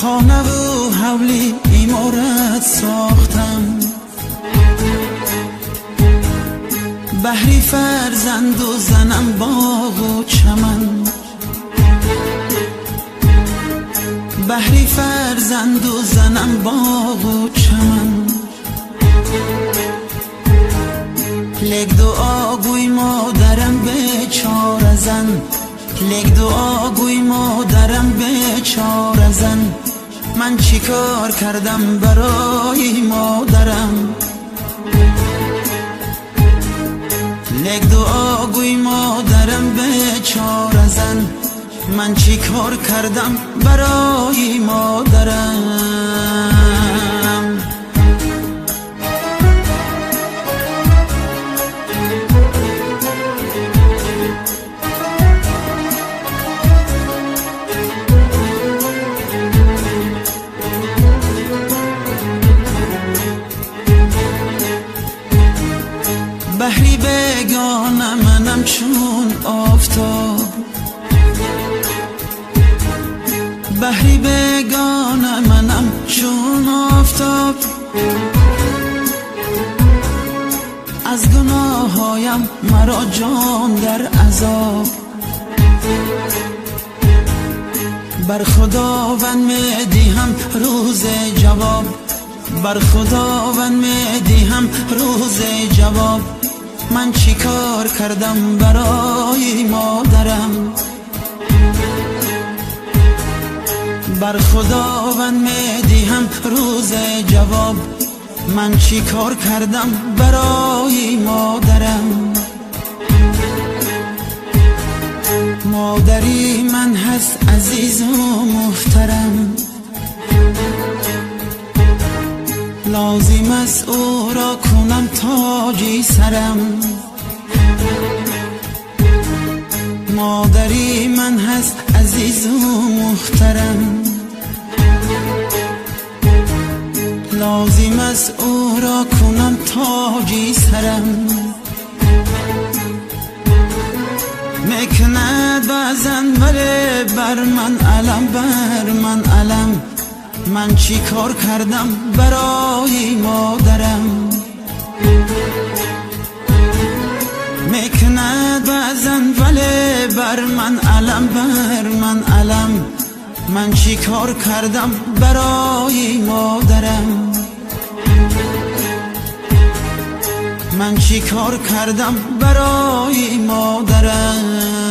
خانه و حولی ایمارت ساختم، بهری فرزند و زنم باغ و چمن، بهری فرزند و زنم باغ و چمن. لگ دعا گوی مادرم بیچاره زن، لگ دعا گوی مادرم بیچاره زن. من چی کار کردم برای مادرم؟ لگ دعا گوی مادرم بیچاره زن. من چی کار کردم برای مادرم؟ بحری بگانه منم چون آفتاب، بحری بگانه منم چون آفتاب. از گناهایم مرا جان در عذاب، بر خداوند میدهم روز جواب، بر خداوند میدهم روز جواب. من چی کار کردم برای مادرم؟ بر خداوند میدهم روز جواب. من چی کار کردم برای مادرم؟ مادری من هست عزیز و محترم، لازم است او را کنم تاجی سرم. مادری من هست عزیز و محترم، لازم است او را کنم تاجی سرم. میکند بزن ولی بر من علم، بر من علم. من چی کار کردم برای مادرم؟ میکند بزن ولی بر من علم، بر من علم. من چی کار کردم برای مادرم؟ من چی کار کردم برای مادرم؟